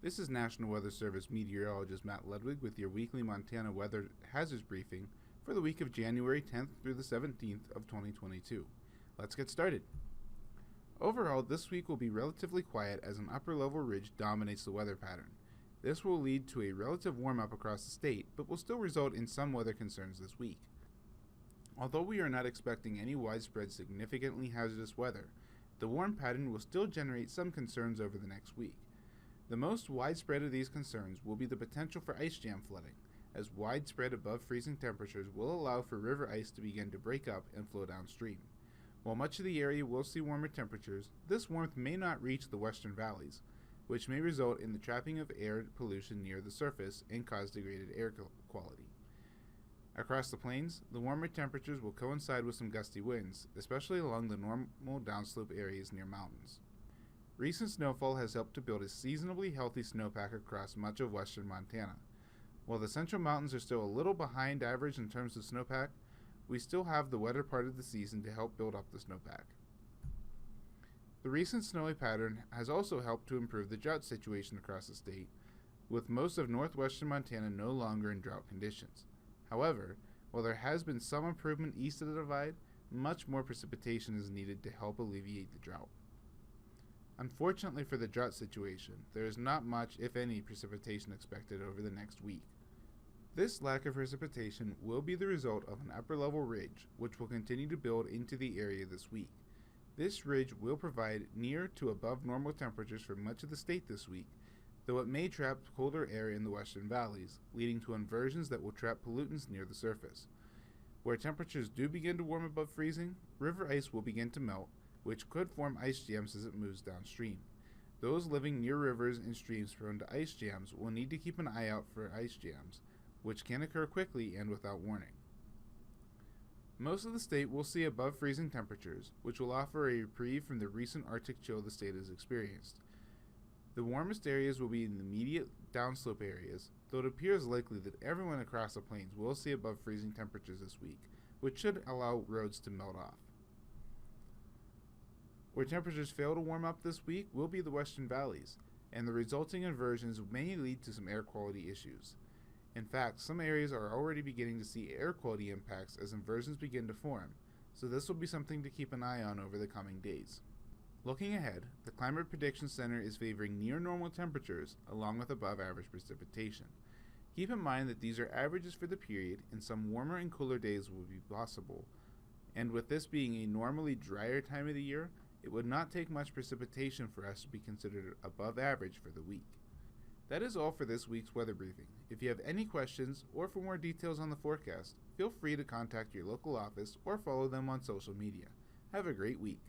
This is National Weather Service meteorologist Matt Ludwig with your weekly Montana weather hazards briefing for the week of January 10th through the 17th of 2022. Let's get started. Overall, this week will be relatively quiet as an upper-level ridge dominates the weather pattern. This will lead to a relative warm-up across the state, but will still result in some weather concerns this week. Although we are not expecting any widespread significantly hazardous weather, the warm pattern will still generate some concerns over the next week. The most widespread of these concerns will be the potential for ice jam flooding, as widespread above freezing temperatures will allow for river ice to begin to break up and flow downstream. While much of the area will see warmer temperatures, this warmth may not reach the western valleys, which may result in the trapping of air pollution near the surface and cause degraded air quality. Across the plains, the warmer temperatures will coincide with some gusty winds, especially along the normal downslope areas near mountains. Recent snowfall has helped to build a seasonably healthy snowpack across much of western Montana. While the central mountains are still a little behind average in terms of snowpack, we still have the wetter part of the season to help build up the snowpack. The recent snowy pattern has also helped to improve the drought situation across the state, with most of northwestern Montana no longer in drought conditions. However, while there has been some improvement east of the divide, much more precipitation is needed to help alleviate the drought. Unfortunately for the drought situation, there is not much, if any, precipitation expected over the next week. This lack of precipitation will be the result of an upper-level ridge, which will continue to build into the area this week. This ridge will provide near to above normal temperatures for much of the state this week, though it may trap colder air in the western valleys, leading to inversions that will trap pollutants near the surface. Where temperatures do begin to warm above freezing, river ice will begin to melt, which could form ice jams as it moves downstream. Those living near rivers and streams prone to ice jams will need to keep an eye out for ice jams, which can occur quickly and without warning. Most of the state will see above freezing temperatures, which will offer a reprieve from the recent Arctic chill the state has experienced. The warmest areas will be in the immediate downslope areas, though it appears likely that everyone across the plains will see above freezing temperatures this week, which should allow roads to melt off. Where temperatures fail to warm up this week will be the western valleys, and the resulting inversions may lead to some air quality issues. In fact, some areas are already beginning to see air quality impacts as inversions begin to form, so this will be something to keep an eye on over the coming days. Looking ahead, the Climate Prediction Center is favoring near normal temperatures along with above average precipitation. Keep in mind that these are averages for the period, and some warmer and cooler days will be possible, and with this being a normally drier time of the year, it would not take much precipitation for us to be considered above average for the week. That is all for this week's weather briefing. If you have any questions or for more details on the forecast, feel free to contact your local office or follow them on social media. Have a great week.